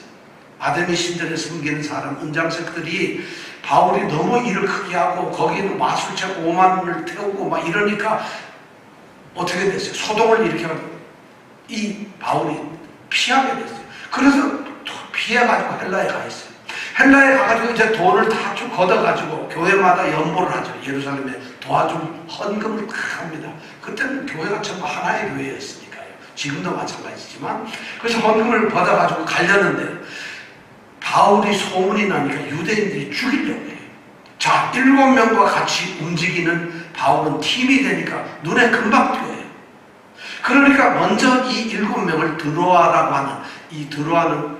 아데미 신전에 섬기는 사람, 은장색들이 바울이 너무 일을 크게 하고 거기는 마술책 5만을 태우고 막 이러니까 어떻게 됐어요? 소동을 일으켜가지고 이 바울이 피하게 됐어요. 그래서 피해가지고 헬라에 가 있어요. 헬라에 가가지고 이제 돈을 다 쭉 걷어가지고 교회마다 연보를 하죠. 예루살렘에 도와준 헌금을 딱 합니다. 그때는 교회가 전부 하나의 교회였으니까요. 지금도 마찬가지지만 그래서 헌금을 받아가지고 가려는데 바울이 소문이 나니까 유대인들이 죽이려고 해요. 자, 7명과 같이 움직이는 바울은 팀이 되니까 눈에 금방 띄어요. 그러니까 먼저 이 7명을 드로아라고 하는 이 드로아는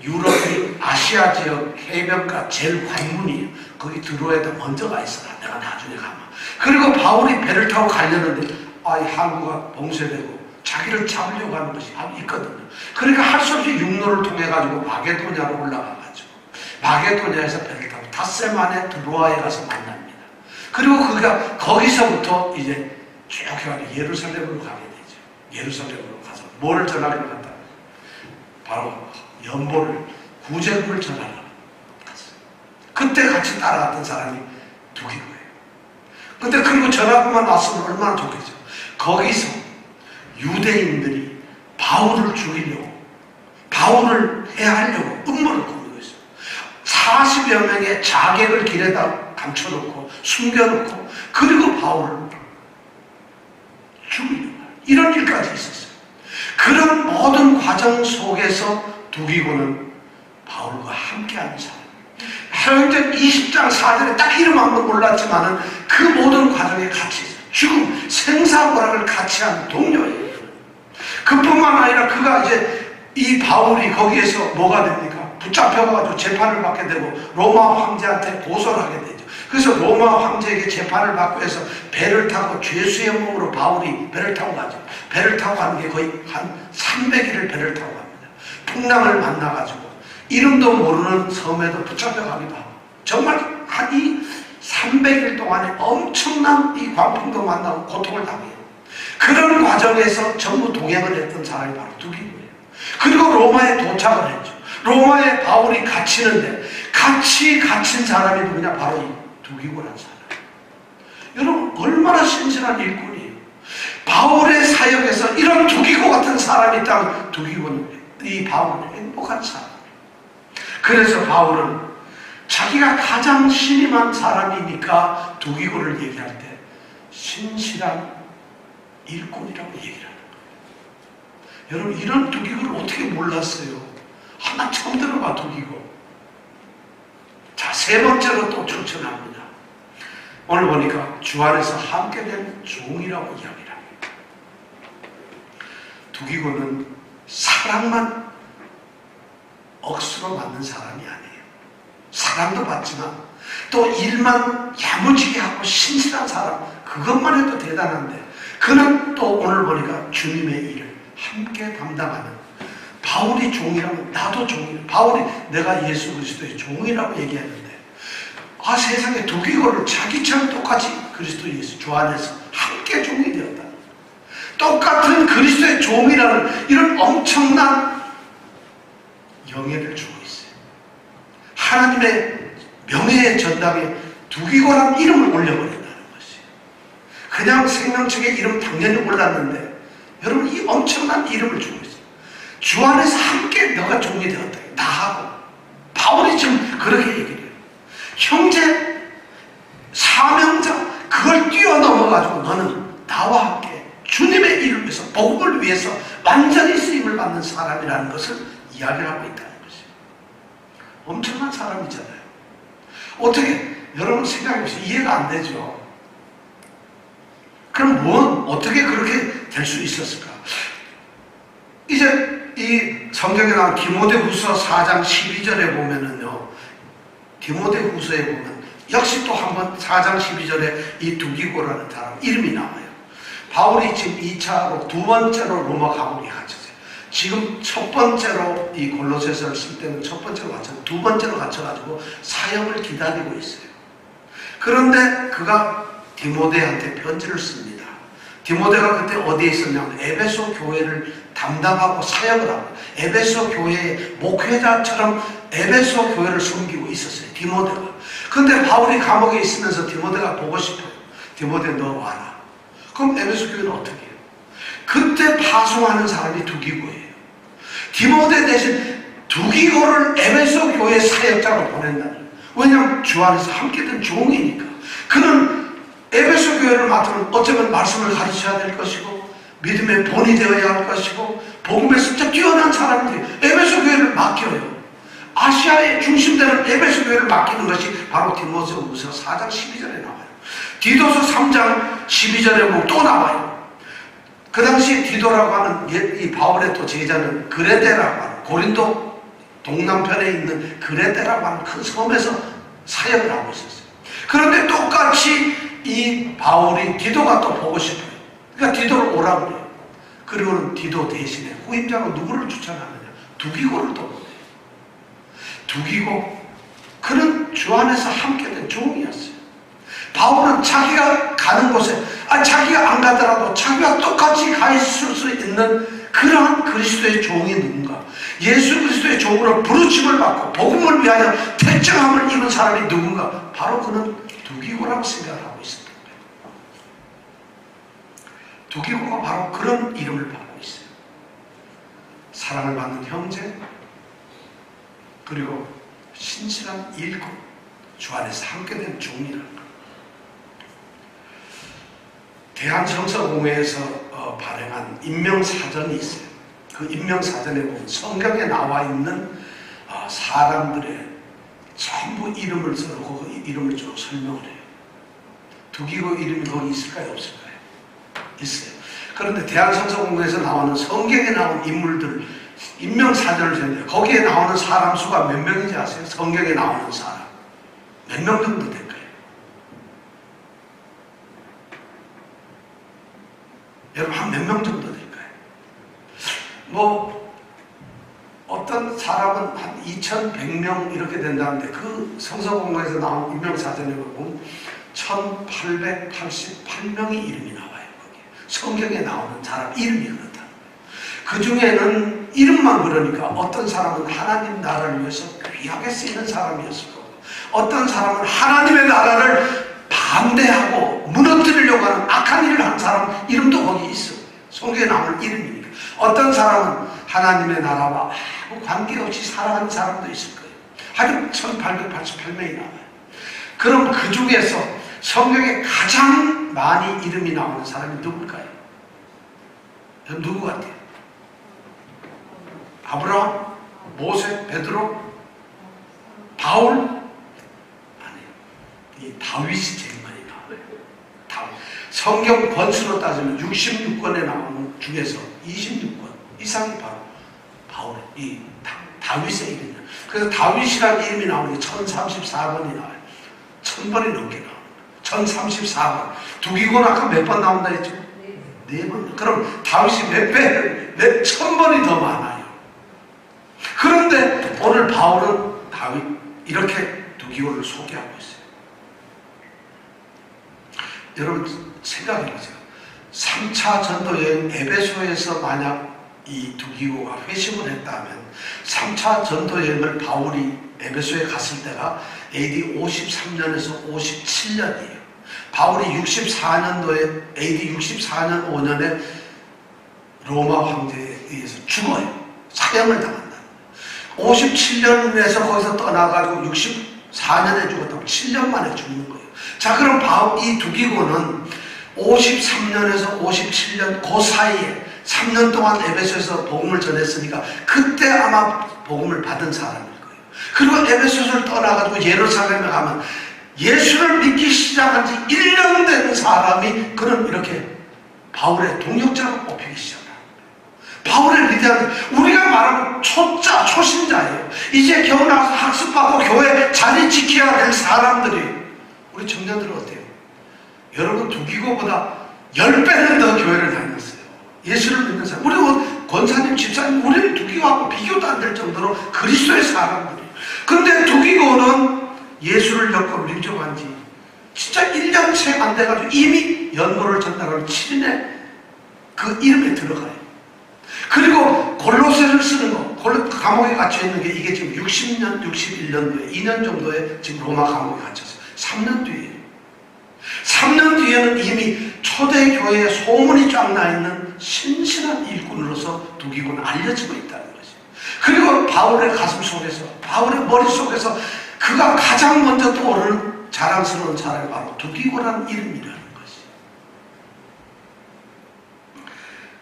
유럽의 아시아 지역 해변가 제일 관문이에요. 거기 드로아에다 먼저 가 있어라. 내가 나중에 가면. 그리고 바울이 배를 타고 가려는데 이 항구가 봉쇄되고 자기를 잡으려고 하는 것이 있거든요. 그러니까 할 수 없이 육로를 통해 가지고 마게도냐로 올라가가지고 마게도냐에서 배를 타고 닷새만에 드로아에 가서 만납니다. 그리고 그가 거기서부터 이제 쭉 해가지고 예루살렘으로 가게 되죠. 예루살렘으로 가서 뭐를 전하려고 한다? 바로 연보를, 구제금을 전하려고 갔어요. 그때 같이 따라갔던 사람이 두기고예요. 근데 그리고 전하고만 왔으면 얼마나 좋겠죠. 거기서 유대인들이 바울을 죽이려고, 바울을 해하려고 음모를 꾸미고 있어요. 40여 명의 자객을 길에다 감춰놓고 숨겨놓고 그리고 바울을 죽이려고 이런 일까지 있었어요. 그런 모든 과정 속에서 두기고는 바울과 함께하는 사람. 사도행전 20장 4절에 딱 이름 한번 올랐지만은 그 모든 과정에 같이 있어요. 죽음, 생사고락을 같이 한 동료예요. 그뿐만 아니라 그가 이제 이 바울이 거기에서 뭐가 됩니까? 붙잡혀가지고 재판을 받게 되고 로마 황제한테 고소를 하게 되죠. 그래서 로마 황제에게 재판을 받고 해서 배를 타고 죄수의 몸으로 바울이 배를 타고 가죠. 배를 타고 가는 게 거의 한 300일을 배를 타고 갑니다. 풍랑을 만나가지고 이름도 모르는 섬에도 붙잡혀가기도 하고 정말 한 이 300일 동안에 엄청난 이 광풍도 만나고 고통을 당해요. 그런 과정에서 전부 동행을 했던 사람이 바로 두기고예요. 그리고 로마에 도착을 했죠. 로마에 바울이 갇히는데 같이 갇힌 사람이 누구냐? 바로 이 두기고라는 사람. 여러분 얼마나 신실한 일꾼이에요. 바울의 사역에서 이런 두기고 같은 사람이 있다면 두기고는, 이 바울은 행복한 사람. 그래서 바울은 자기가 가장 신임한 사람이니까 두기고를 얘기할 때 신실한 일꾼이라고 얘기를 하는 거예요. 여러분 이런 두기고를 어떻게 몰랐어요? 하나 처음 들어봐. 두기고. 자, 세 번째로 또 추천합니다. 오늘 보니까 주 안에서 함께 된 종이라고 이야기를 합니다. 두기고는 사랑만 억수로 받는 사람이 아니에요. 사랑도 받지만 또 일만 야무지게 하고 신실한 사람, 그것만 해도 대단한데 그는 또 오늘 보니까 주님의 일을 함께 담당하는, 바울이 종이라면 나도 종이에요. 바울이 내가 예수 그리스도의 종이라고 얘기했는데 세상에 두기고를 자기처럼 똑같이 그리스도 예수 주 안에서 함께 종이 되었다. 똑같은 그리스도의 종이라는 이런 엄청난 영예를 주고 있어요. 하나님의 명예의 전당에 두기고라는 이름을 올려버린다는 것이에요. 그냥 생명책에 이름 당연히 올랐는데 여러분 이 엄청난 이름을 주고 있어요. 주 안에서 함께 너가 종이 되었다. 나하고. 바울이 지금 그렇게 얘기를 해요. 형제, 사명자, 그걸 뛰어넘어가지고 너는 나와 함께 주님의 일을 위해서, 복음을 위해서 완전히 쓰임을 받는 사람이라는 것을 이야기를 하고 있다는 것이에요. 엄청난 사람이잖아요. 어떻게, 여러분 생각해보세요. 이해가 안 되죠. 그럼 어떻게 그렇게 될 수 있었을까? 이제 이 성경에 나온 디모데후서 4장 12절에 보면은요, 디모데후서에 보면 역시 또 한번 4장 12절에 이 두기고라는 사람 이름이 나와요. 바울이 지금 2차로 두 번째로 로마 감옥에 갇혔어요. 지금 첫 번째로 이 골로새서를 쓸 때는 첫 번째로 갇혔고 두 번째로 갇혀가지고 사형을 기다리고 있어요. 그런데 그가 디모데한테 편지를 씁니다. 디모데가 그때 어디에 있었냐면 에베소 교회를 담당하고 사역을 하고 에베소 교회의 목회자처럼 에베소 교회를 섬기고 있었어요. 디모데가. 근데 바울이 감옥에 있으면서 디모데가 보고 싶어요. 디모데 너 와라. 그럼 에베소 교회는 어떻게 해요? 그때 파송하는 사람이 두기고예요. 디모데 대신 두기고를 에베소 교회 사역자로 보낸다. 왜냐하면 주 안에서 함께 된 종이니까. 그는 에베소 교회를 맡으면 어쩌면 말씀을 가르쳐야 될 것이고 믿음의 본이 되어야 할 것이고 복음에 진짜 뛰어난 사람인데 에베소 교회를 맡겨요. 아시아의 중심되는 에베소 교회를 맡기는 것이 바로 디모데후서 4장 12절에 나와요. 디도서 3장 12절에 보면 또 나와요. 그 당시 디도라고 하는 이 바울의 또 제자는 그레데라고 하는 고린도 동남편에 있는 그레데라고 하는 큰 섬에서 사역을 하고 있었어요. 그런데 똑같이 이 바울이 디도가 또 보고 싶어요. 그러니까 디도를 오라고 그래요. 그리고는 디도 대신에 후임자로 누구를 추천하느냐? 두기고를 또 보내요. 두기고, 그는 주 안에서 함께 된 종이었어요. 바울은 자기가 가는 곳에, 자기가 안 가더라도 자기가 똑같이 가 있을 수 있는 그러한 그리스도의 종이 누군가? 예수 그리스도의 종으로 부르심을 받고 복음을 위하여 택정함을 입은 사람이 누군가? 바로 그는 두기고라고 생각을 하고 있었던 거예요. 두기고가 바로 그런 이름을 받고 있어요. 사랑을 받는 형제, 그리고 신실한 일꾼, 주 안에서 함께된 종이라는 것. 대한성서공회에서 발행한 임명사전이 있어요. 그 임명사전에 보면 성경에 나와 있는 사람들의 전부 이름을 써서 그 이름을 쭉 설명을 해요. 두기고 이름이 거기 있을까요? 없을까요? 있어요. 그런데 대한성서공회에서 나오는 성경에 나온 인물들 임명사전을 전해요. 거기에 나오는 사람 수가 몇 명인지 아세요? 성경에 나오는 사람 몇 명 정도 될까요? 여러분 한 몇 명 정도 될까요? 어떤 사람은 한 2100명 이렇게 된다는데 그 성서공회에서 나온 임명사전에 보면 1888명의 이름이 나와요. 거기에. 성경에 나오는 사람 이름이 그렇다. 그 중에는 이름만 그러니까 어떤 사람은 하나님 나라를 위해서 귀하게 쓰이는 사람이었을 거고, 어떤 사람은 하나님의 나라를 반대하고 무너뜨리려고 하는 악한 일을 한 사람 이름도 거기 있어. 성경에 나오는 이름이니까. 어떤 사람은 하나님의 나라와 아무 관계없이 살아가는 사람도 있을 거예요. 하여튼 1888명이 나와요. 그럼 그 중에서 성경에 가장 많이 이름이 나오는 사람이 누굴까요? 누구 같아요? 아브라함? 모세? 베드로? 바울? 아니에요. 이 다윗이 제일 많이 나와요. 다윗. 성경 권수로 따지면 66권에 나오는 중에서 26권 이상이 바로 바울, 이 다윗의 이름이에요. 그래서 다윗이라는 이름이 나오는 게 1034번이 나와요. 1000번이 넘게 나와요. 1034번. 두기고는 아까 몇 번 나온다 했죠? 네 번. 그럼 다윗이 몇 배? 1000번이 더 많아요. 그런데 오늘 바울은 다윗 이렇게 두기고를 소개하고 있어요. 여러분 생각해보세요. 3차 전도여행 에베소에서 만약 이 두기고가 회심을 했다면 3차 전도여행을 바울이 에베소에 갔을 때가 AD 53년에서 57년이에요. 바울이 64년도에 AD 64년 5년에 로마 황제에 의해서 죽어요. 사형을 당한다. 57년에서 거기서 떠나가지고 64년에 죽었다고 7년 만에 죽는 거예요. 자, 그럼 바울 이 두기고는 53년에서 57년 그 사이에 3년 동안 에베소에서 복음을 전했으니까 그때 아마 복음을 받은 사람일 거예요. 그리고 에베소를 떠나가지고 예루살렘에 가면 예수를 믿기 시작한 지 1년 된 사람이 그럼 이렇게 바울의 동역자로 뽑히기 시작합니다. 바울의 위대한, 우리가 말하면 초신자예요. 이제 겨우 나와서 학습받고 교회 자리 지켜야 될 사람들이, 우리 청년들은 어때요? 여러분 두기고보다 10배는 더 교회를 다녔어요. 예수를 믿는 사람. 우리 권사님, 집사님, 우리는 두기고하고 비교도 안 될 정도로 그리스도의 사람들이에요. 그런데 두기고는 예수를 겪고 민족한 지 진짜 1년 채 안 돼가지고 이미 연고를 전달하는 7인의 그 이름에 들어가요. 그리고 골로새를 쓰는 거, 감옥에 갇혀있는 게 이게 지금 60년, 61년도에 2년 정도에 지금 로마 감옥에 갇혔어요. 3년 뒤에. 3년 뒤에는 이미 초대교회에 소문이 쫙 나있는 신실한 일꾼으로서 두기고는 알려지고 있다는 거죠. 그리고 바울의 가슴 속에서, 바울의 머릿속에서 그가 가장 먼저 떠오르는 자랑스러운 사람이 바로 두기고라는 이름이라는 것이.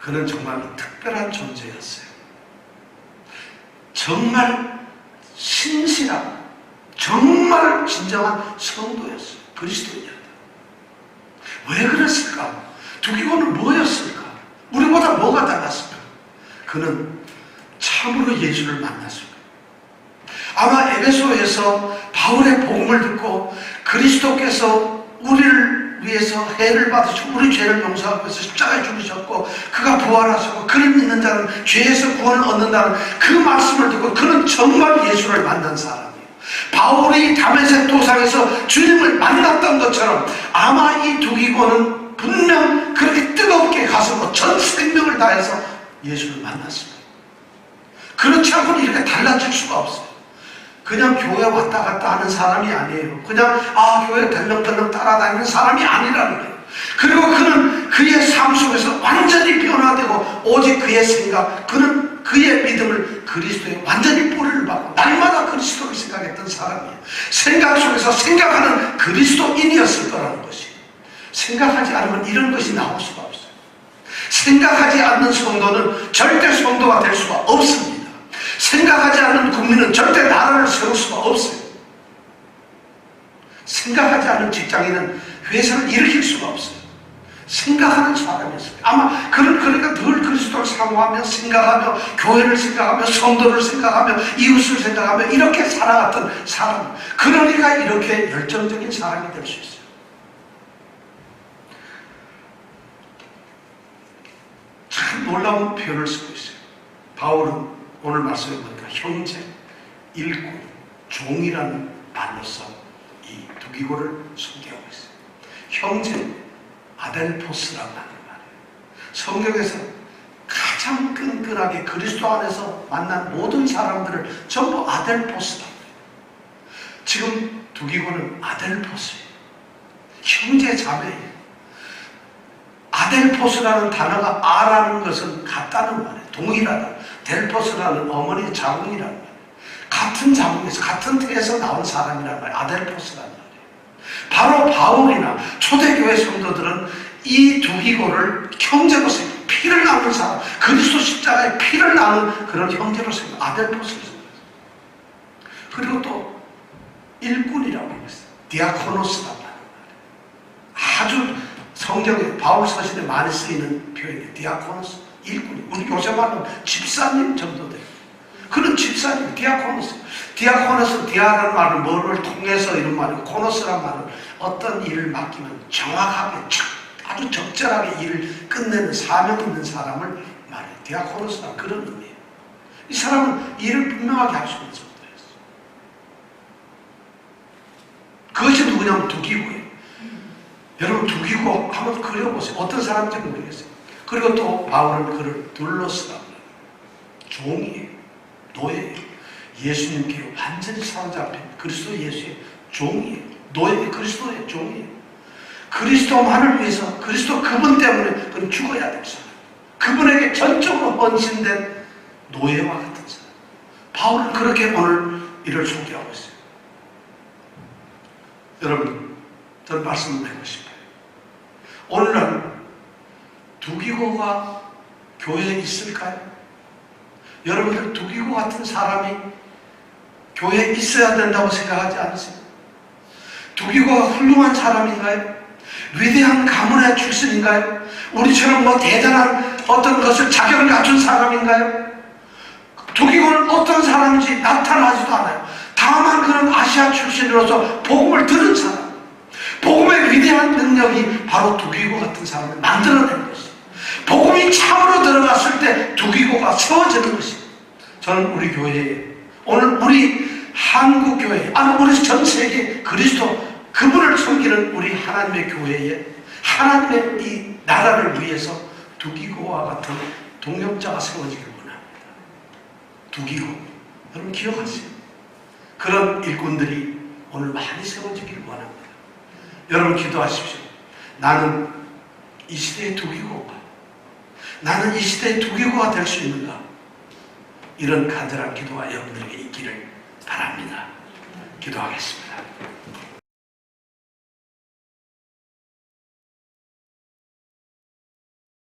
그는 정말 특별한 존재였어요. 정말 신실한, 정말 진정한 성도였어요. 그리스도인이었다. 왜 그랬을까? 두기고는 뭐였을까? 우리보다 뭐가 달랐을까? 그는 참으로 예수를 만났습니다. 아마 에베소에서 바울의 복음을 듣고 그리스도께서 우리를 위해서 해를 받으시고 우리 죄를 용서하기 위해서 십자가에 죽으셨고 그가 부활하시고 그를 믿는 자는 죄에서 구원을 얻는다는 그 말씀을 듣고 그는 정말 예수를 만난 사람이에요. 바울이 다메섹 도상에서 주님을 만났던 것처럼 아마 이 두기고는 분명 그렇게 뜨겁게 가서 전 생명을 다해서 예수를 만났습니다. 그렇지 않고는 이렇게 달라질 수가 없어요. 그냥 교회 왔다 갔다 하는 사람이 아니에요. 그냥 교회 덜렁덜렁 따라다니는 사람이 아니라는 거예요. 그리고 그는 그의 삶 속에서 완전히 변화되고 오직 그의 생각, 그는 그의 믿음을 그리스도에 완전히 뿌리를 박고 날마다 그리스도를 생각했던 사람이에요. 생각 속에서 생각하는 그리스도인이었을 거라는 것이. 생각하지 않으면 이런 것이 나올 수가 없어요. 생각하지 않는 성도는 절대 성도가 될 수가 없습니다. 생각하지 않는 국민은 절대 나라를 세울 수가 없어요. 생각하지 않는 직장인은 회사를 일으킬 수가 없어요. 생각하는 사람이었어요. 아마 그러니까 늘 그리스도를 사모하며 생각하며 교회를 생각하며 성도를 생각하며 이웃을 생각하며 이렇게 살아갔던 사람. 그러니까 이렇게 열정적인 사람이 될 수 있어요. 참 놀라운 표현을 쓰고 있어요. 바울은 오늘 말씀해 보니까 형제, 일꾼, 종이라는 말로서 이 두기고를 소개하고 있어요. 형제, 아델포스라고 하는 말이에요. 성경에서 가장 끈끈하게 그리스도 안에서 만난 모든 사람들을 전부 아델포스다. 지금 두기고는 아델포스예요. 형제 자매예요. 아델포스라는 단어가 아라는 것은 같다는 말이에요. 동일하다. 델포스라는 어머니의 자궁이라는 말이에요. 같은 자궁에서 같은 태에서 나온 사람이란 말이에요. 아델포스라는 말이에요. 바로 바울이나 초대교회 성도들은 이 두기고를 형제로서 피를 나눈 사람, 그리스도 십자가에 피를 나눈 그런 형제로서 아델포스를 씁니다. 그리고 또 일꾼이라고 했어요. 디아코노스라고 하는 말이에요. 아주 성경에 바울 서신에 많이 쓰이는 표현이 디아코노스, 일꾼이. 우리 요새 말로 집사님 정도 돼요. 그런 집사님, 디아코노스. 디아코노스, 디아라는 말은 뭐를 통해서 이런 말이고, 코노스란 말은 어떤 일을 맡기면 정확하게 아주 적절하게 일을 끝내는 사명 있는 사람을 말해요. 디아코노스란 그런 의미예요. 이 사람은 일을 분명하게 할 수 있는 정도였어요. 그것이 누구냐면 두기고예요. 여러분 두기고 한번 그려보세요. 어떤 사람인지 모르겠어요. 그리고 또 바울은 그를 둘러쓰라고 해요. 종이에요. 노예예요. 예수님께 완전히 사로잡힌 그리스도 예수의 종이에요. 노예, 그리스도의 종이에요. 그리스도만을 위해서, 그리스도 그분 때문에 그는 죽어야 될 사람. 그분에게 전적으로 헌신된 노예와 같은 사람. 바울은 그렇게 오늘 이를 소개하고 있어요. 여러분, 저는 말씀을 드리고 싶어요. 오늘날 두기고가 교회에 있을까요? 여러분들 두기고 같은 사람이 교회에 있어야 된다고 생각하지 않으세요? 두기고가 훌륭한 사람인가요? 위대한 가문의 출신인가요? 우리처럼 뭐 대단한 어떤 것을 자격을 갖춘 사람인가요? 두기고는 어떤 사람인지 나타나지도 않아요. 다만 그는 아시아 출신으로서 복음을 들은 사람, 복음의 위대한 능력이 바로 두기고 같은 사람을 만들어낸 것이에요. 복음이 참으로 들어갔을 때 두기고가 세워지는 것이에요. 저는 우리 교회에, 오늘 우리 한국교회, 아니 우리 전 세계 그리스도 그분을 섬기는 우리 하나님의 교회에 하나님의 이 나라를 위해서 두기고와 같은 동역자가 세워지길 원합니다. 두기고, 여러분 기억하세요. 그런 일꾼들이 오늘 많이 세워지길 원합니다. 여러분 기도하십시오. 나는 이 시대의 두기고가, 나는 이 시대의 두기고가 될 수 있는가? 이런 간절한 기도가 여러분들에게 있기를 바랍니다. 기도하겠습니다.